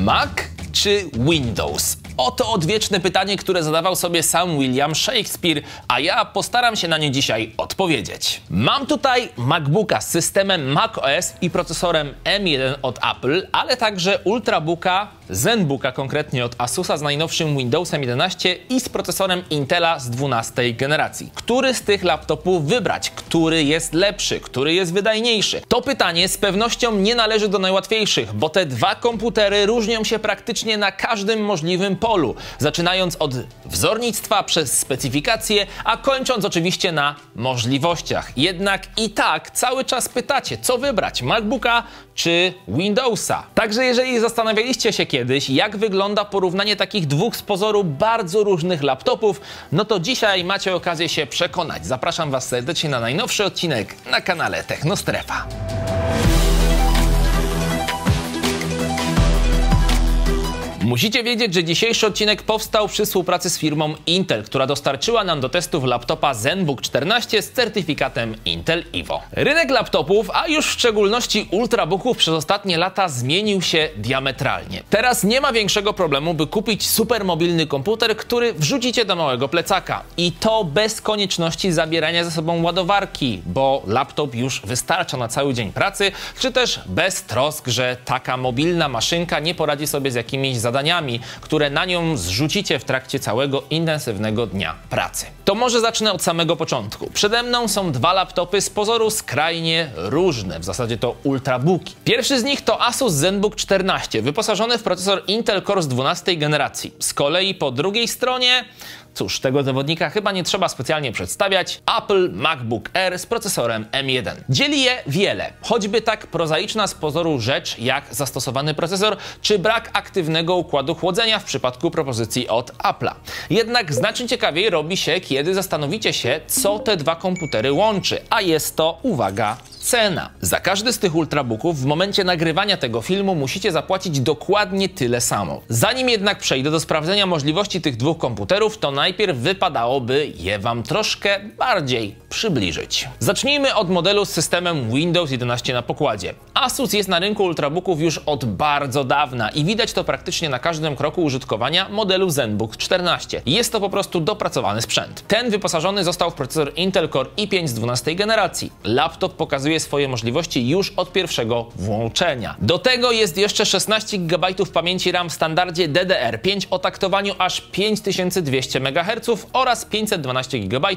Mac czy Windows? Oto odwieczne pytanie, które zadawał sobie sam William Shakespeare, a ja postaram się na nie dzisiaj odpowiedzieć. Mam tutaj MacBooka z systemem macOS i procesorem M1 od Apple, ale także Ultrabooka, ZenBooka konkretnie od Asusa z najnowszym Windowsem 11 i z procesorem Intela z 12 generacji. Który z tych laptopów wybrać? Który jest lepszy? Który jest wydajniejszy? To pytanie z pewnością nie należy do najłatwiejszych, bo te dwa komputery różnią się praktycznie na każdym możliwym polu, zaczynając od wzornictwa przez specyfikacje, a kończąc oczywiście na możliwościach. Jednak i tak cały czas pytacie, co wybrać, MacBooka czy Windowsa? Także jeżeli zastanawialiście się kiedyś, jak wygląda porównanie takich dwóch z pozoru bardzo różnych laptopów, no to dzisiaj macie okazję się przekonać. Zapraszam Was serdecznie na najnowszy odcinek na kanale Technostrefa. Musicie wiedzieć, że dzisiejszy odcinek powstał przy współpracy z firmą Intel, która dostarczyła nam do testów laptopa ZenBook 14 z certyfikatem Intel Evo. Rynek laptopów, a już w szczególności ultrabooków przez ostatnie lata zmienił się diametralnie. Teraz nie ma większego problemu, by kupić supermobilny komputer, który wrzucicie do małego plecaka. I to bez konieczności zabierania ze sobą ładowarki, bo laptop już wystarcza na cały dzień pracy, czy też bez trosk, że taka mobilna maszynka nie poradzi sobie z jakimiś zadaniami, które na nią zrzucicie w trakcie całego intensywnego dnia pracy. To może zacznę od samego początku. Przede mną są dwa laptopy z pozoru skrajnie różne, w zasadzie to ultrabooki. Pierwszy z nich to Asus ZenBook 14, wyposażony w procesor Intel Core z 12 generacji. Z kolei po drugiej stronie, cóż, tego zawodnika chyba nie trzeba specjalnie przedstawiać, Apple MacBook Air z procesorem M1. Dzieli je wiele, choćby tak prozaiczna z pozoru rzecz jak zastosowany procesor, czy brak aktywnego układu chłodzenia w przypadku propozycji od Apple'a. Jednak znacznie ciekawiej robi się, kiedy zastanowicie się, co te dwa komputery łączy, a jest to, uwaga, cena. Za każdy z tych ultrabooków w momencie nagrywania tego filmu musicie zapłacić dokładnie tyle samo. Zanim jednak przejdę do sprawdzenia możliwości tych dwóch komputerów, to najpierw wypadałoby je Wam troszkę bardziej przybliżyć. Zacznijmy od modelu z systemem Windows 11 na pokładzie. Asus jest na rynku ultrabooków już od bardzo dawna i widać to praktycznie na każdym kroku użytkowania modelu ZenBook 14. Jest to po prostu dopracowany sprzęt. Ten wyposażony został w procesor Intel Core i5 z 12 generacji. Laptop pokazuje swoje możliwości już od pierwszego włączenia. Do tego jest jeszcze 16 GB pamięci RAM w standardzie DDR5 o taktowaniu aż 5200 MHz oraz 512 GB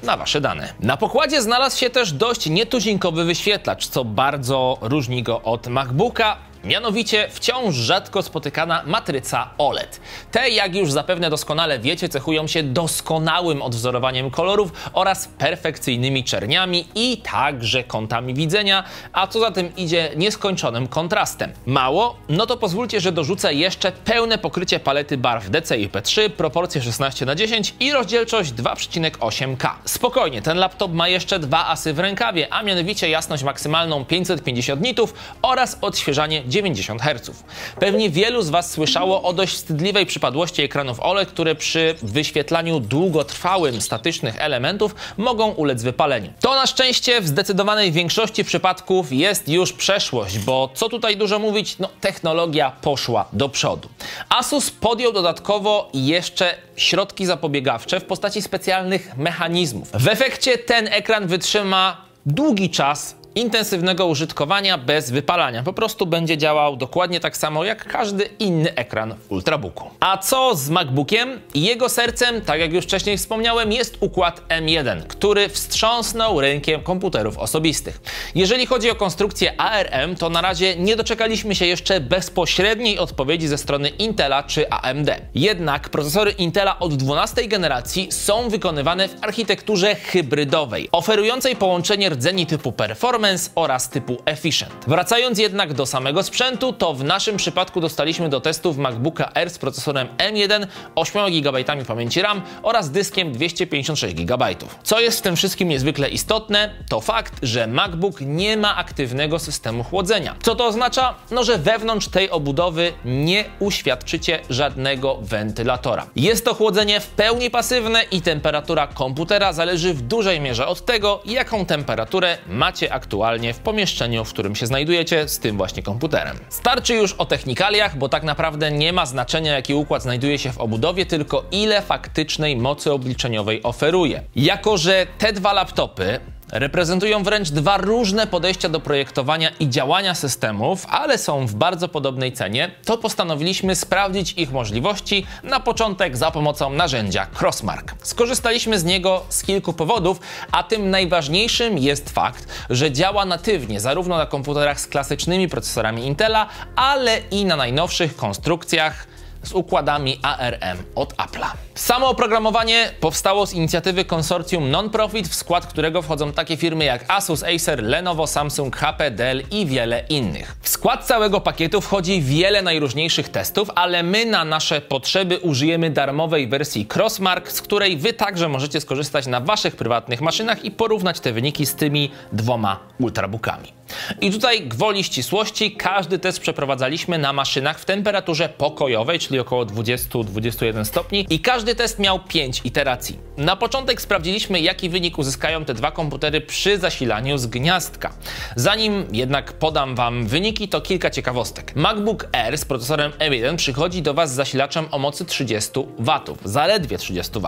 na Wasze dane. Na pokładzie znalazł się też dość nietuzinkowy wyświetlacz, co bardzo różni go od MacBooka. Mianowicie wciąż rzadko spotykana matryca OLED. Te, jak już zapewne doskonale wiecie, cechują się doskonałym odwzorowaniem kolorów oraz perfekcyjnymi czerniami i także kątami widzenia, a co za tym idzie nieskończonym kontrastem. Mało? No to pozwólcie, że dorzucę jeszcze pełne pokrycie palety barw DCI-P3, proporcje 16:10 i rozdzielczość 2,8K. Spokojnie, ten laptop ma jeszcze dwa asy w rękawie, a mianowicie jasność maksymalną 550 nitów oraz odświeżanie 90 Hz. Pewnie wielu z Was słyszało o dość wstydliwej przypadłości ekranów OLED, które przy wyświetlaniu długotrwałym statycznych elementów mogą ulec wypaleniu. To na szczęście w zdecydowanej większości przypadków jest już przeszłość, bo co tutaj dużo mówić, no technologia poszła do przodu. Asus podjął dodatkowo jeszcze środki zapobiegawcze w postaci specjalnych mechanizmów. W efekcie ten ekran wytrzyma długi czas intensywnego użytkowania bez wypalania. Po prostu będzie działał dokładnie tak samo jak każdy inny ekran w ultrabooku. A co z MacBookiem? Jego sercem, tak jak już wcześniej wspomniałem, jest układ M1, który wstrząsnął rynkiem komputerów osobistych. Jeżeli chodzi o konstrukcję ARM, to na razie nie doczekaliśmy się jeszcze bezpośredniej odpowiedzi ze strony Intela czy AMD. Jednak procesory Intela od 12 generacji są wykonywane w architekturze hybrydowej, oferującej połączenie rdzeni typu Performance oraz typu Efficient. Wracając jednak do samego sprzętu, to w naszym przypadku dostaliśmy do testów MacBooka Air z procesorem M1, 8 GB pamięci RAM oraz dyskiem 256 GB. Co jest w tym wszystkim niezwykle istotne, to fakt, że MacBook nie ma aktywnego systemu chłodzenia. Co to oznacza? No, że wewnątrz tej obudowy nie uświadczycie żadnego wentylatora. Jest to chłodzenie w pełni pasywne i temperatura komputera zależy w dużej mierze od tego, jaką temperaturę macie aktualnie aktualnie w pomieszczeniu, w którym się znajdujecie z tym właśnie komputerem. Starczy już o technikaliach, bo tak naprawdę nie ma znaczenia, jaki układ znajduje się w obudowie, tylko ile faktycznej mocy obliczeniowej oferuje. Jako że te dwa laptopy reprezentują wręcz dwa różne podejścia do projektowania i działania systemów, ale są w bardzo podobnej cenie, to postanowiliśmy sprawdzić ich możliwości na początek za pomocą narzędzia Crossmark. Skorzystaliśmy z niego z kilku powodów, a tym najważniejszym jest fakt, że działa natywnie zarówno na komputerach z klasycznymi procesorami Intela, ale i na najnowszych konstrukcjach z układami ARM od Apple'a. Samo oprogramowanie powstało z inicjatywy konsorcjum non-profit, w skład którego wchodzą takie firmy jak Asus, Acer, Lenovo, Samsung, HP, Dell i wiele innych. W skład całego pakietu wchodzi wiele najróżniejszych testów, ale my na nasze potrzeby użyjemy darmowej wersji Crossmark, z której wy także możecie skorzystać na waszych prywatnych maszynach i porównać te wyniki z tymi dwoma ultrabookami. I tutaj gwoli ścisłości, każdy test przeprowadzaliśmy na maszynach w temperaturze pokojowej, czyli około 20-21 stopni i każdy test miał 5 iteracji. Na początek sprawdziliśmy, jaki wynik uzyskają te dwa komputery przy zasilaniu z gniazdka. Zanim jednak podam wam wyniki, to kilka ciekawostek. MacBook Air z procesorem M1 przychodzi do was z zasilaczem o mocy 30 W, zaledwie 30 W.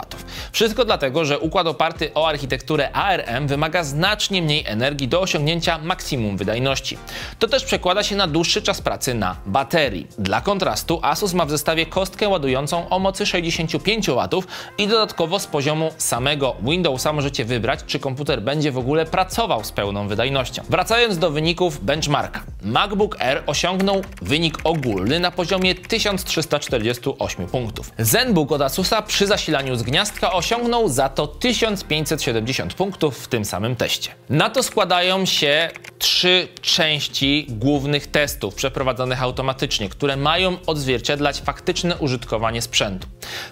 Wszystko dlatego, że układ oparty o architekturę ARM wymaga znacznie mniej energii do osiągnięcia maksimum wydajności. To też przekłada się na dłuższy czas pracy na baterii. Dla kontrastu Asus ma w zestawie kostkę ładującą o mocy 65 W i dodatkowo z poziomu samego Windowsa możecie wybrać, czy komputer będzie w ogóle pracował z pełną wydajnością. Wracając do wyników benchmarka. MacBook Air osiągnął wynik ogólny na poziomie 1348 punktów. ZenBook od Asusa przy zasilaniu z gniazdka osiągnął za to 1570 punktów w tym samym teście. Na to składają się 3 części głównych testów przeprowadzonych automatycznie, które mają odzwierciedlać faktyczne użytkowanie sprzętu.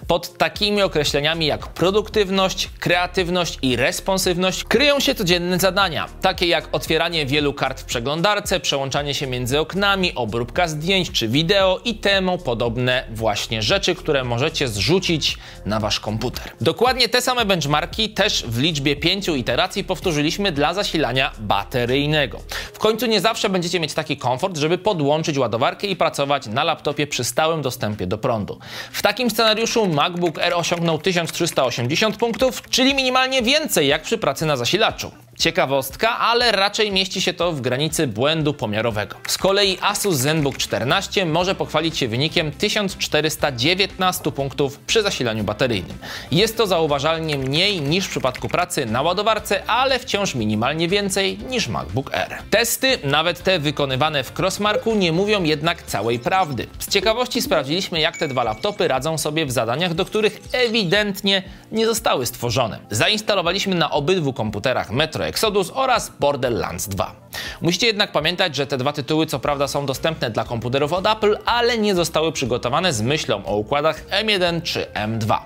Pod takimi określeniami jak produktywność, kreatywność i responsywność kryją się codzienne zadania, takie jak otwieranie wielu kart w przeglądarce, przełączanie się między oknami, obróbka zdjęć czy wideo i temu podobne właśnie rzeczy, które możecie zrzucić na wasz komputer. Dokładnie te same benchmarki też w liczbie 5 iteracji powtórzyliśmy dla zasilania bateryjnego. W końcu nie zawsze będziecie mieć taki komfort, żeby podłączyć ładowarkę i pracować na laptopie przy stałym dostępie do prądu. W takim scenariuszu MacBook Air osiągnął 1380 punktów, czyli minimalnie więcej jak przy pracy na zasilaczu. Ciekawostka, ale raczej mieści się to w granicy błędu pomiarowego. Z kolei Asus ZenBook 14 może pochwalić się wynikiem 1419 punktów przy zasilaniu bateryjnym. Jest to zauważalnie mniej niż w przypadku pracy na ładowarce, ale wciąż minimalnie więcej niż MacBook Air. Testy, nawet te wykonywane w Crossmarku, nie mówią jednak całej prawdy. Z ciekawości sprawdziliśmy, jak te dwa laptopy radzą sobie w zadaniach, do których ewidentnie nie zostały stworzone. Zainstalowaliśmy na obydwu komputerach Metro Exodus oraz Borderlands 2. Musicie jednak pamiętać, że te dwa tytuły co prawda są dostępne dla komputerów od Apple, ale nie zostały przygotowane z myślą o układach M1 czy M2.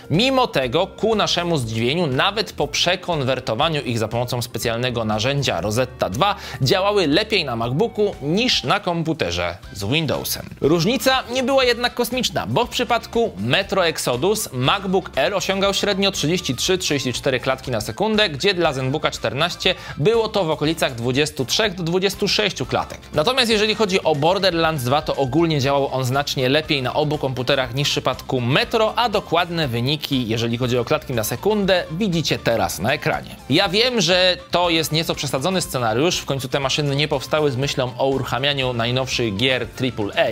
Mimo tego, ku naszemu zdziwieniu, nawet po przekonwertowaniu ich za pomocą specjalnego narzędzia Rosetta 2, działały lepiej na MacBooku niż na komputerze z Windowsem. Różnica nie była jednak kosmiczna, bo w przypadku Metro Exodus MacBook Air osiągał średnio 33-34 klatki na sekundę, gdzie dla ZenBooka 14 było to w okolicach 23 do 26 klatek. Natomiast jeżeli chodzi o Borderlands 2, to ogólnie działał on znacznie lepiej na obu komputerach niż w przypadku Metro, a dokładne wyniki, jeżeli chodzi o klatki na sekundę, widzicie teraz na ekranie. Ja wiem, że to jest nieco przesadzony scenariusz, w końcu te maszyny nie powstały z myślą o uruchamianiu najnowszych gier AAA,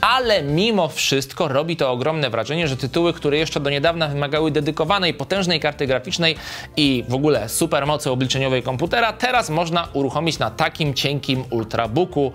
ale mimo wszystko robi to ogromne wrażenie, że tytuły, które jeszcze do niedawna wymagały dedykowanej, potężnej karty graficznej i w ogóle supermocy obliczeniowej komputera, teraz można uruchomić na takim cienkim ultrabooku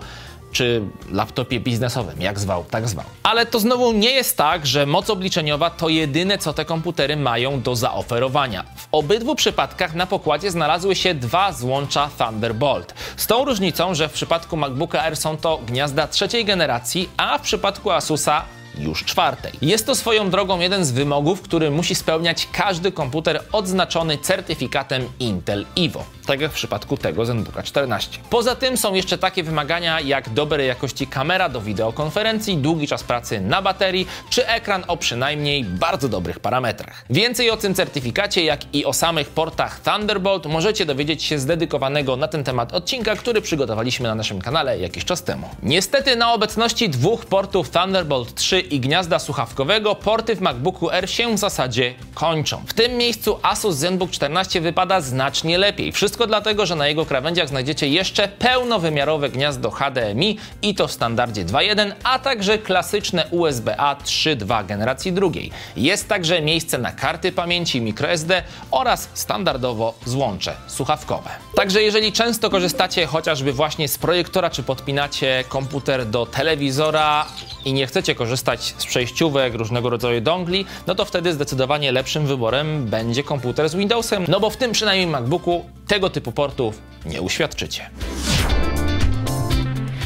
czy laptopie biznesowym, jak zwał, tak zwał. Ale to znowu nie jest tak, że moc obliczeniowa to jedyne, co te komputery mają do zaoferowania. W obydwu przypadkach na pokładzie znalazły się dwa złącza Thunderbolt. Z tą różnicą, że w przypadku MacBooka Air są to gniazda trzeciej generacji, a w przypadku Asusa już czwartej. Jest to swoją drogą jeden z wymogów, który musi spełniać każdy komputer odznaczony certyfikatem Intel Evo. tak jak w przypadku tego ZenBooka 14. Poza tym są jeszcze takie wymagania jak dobrej jakości kamera do wideokonferencji, długi czas pracy na baterii, czy ekran o przynajmniej bardzo dobrych parametrach. Więcej o tym certyfikacie, jak i o samych portach Thunderbolt możecie dowiedzieć się z dedykowanego na ten temat odcinka, który przygotowaliśmy na naszym kanale jakiś czas temu. Niestety na obecności dwóch portów Thunderbolt 3 i gniazda słuchawkowego porty w MacBooku Air się w zasadzie kończą. W tym miejscu Asus ZenBook 14 wypada znacznie lepiej. Wszystko dlatego, że na jego krawędziach znajdziecie jeszcze pełnowymiarowe gniazdo HDMI i to w standardzie 2.1, a także klasyczne USB-A 3.2 generacji drugiej. Jest także miejsce na karty pamięci microSD oraz standardowo złącze słuchawkowe. Także jeżeli często korzystacie chociażby właśnie z projektora, czy podpinacie komputer do telewizora i nie chcecie korzystać z przejściówek, różnego rodzaju dongli, no to wtedy zdecydowanie lepszym wyborem będzie komputer z Windowsem, no bo w tym przynajmniej MacBooku tego typu portów nie uświadczycie.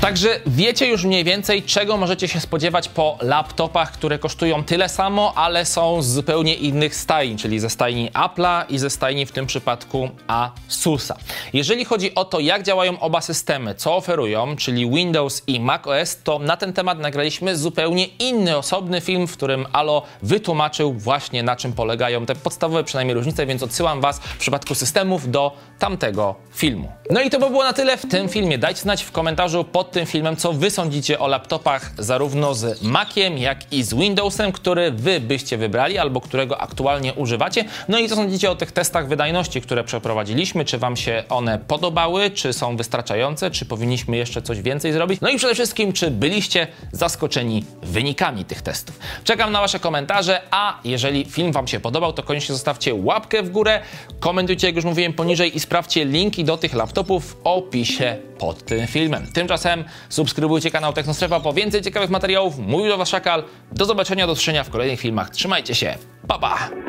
Także wiecie już mniej więcej, czego możecie się spodziewać po laptopach, które kosztują tyle samo, ale są z zupełnie innych stajni, czyli ze stajni Apple'a i ze stajni w tym przypadku Asusa. Jeżeli chodzi o to, jak działają oba systemy, co oferują, czyli Windows i macOS, to na ten temat nagraliśmy zupełnie inny, osobny film, w którym Alo wytłumaczył właśnie, na czym polegają te podstawowe przynajmniej różnice, więc odsyłam Was w przypadku systemów do tamtego filmu. No i to by było na tyle w tym filmie. Dajcie znać w komentarzu pod tym filmem, co Wy sądzicie o laptopach zarówno z Maciem, jak i z Windowsem, który Wy byście wybrali albo którego aktualnie używacie. No i co sądzicie o tych testach wydajności, które przeprowadziliśmy? Czy Wam się one podobały? Czy są wystarczające? Czy powinniśmy jeszcze coś więcej zrobić? No i przede wszystkim, czy byliście zaskoczeni wynikami tych testów? Czekam na Wasze komentarze, a jeżeli film Wam się podobał, to koniecznie zostawcie łapkę w górę, komentujcie, jak już mówiłem, poniżej i sprawdźcie linki do tych laptopów w opisie pod tym filmem. Tymczasem subskrybujcie kanał Technostrefa po więcej ciekawych materiałów. Mówił do Was Szakal. Do zobaczenia, do usłyszenia w kolejnych filmach. Trzymajcie się. Pa, pa!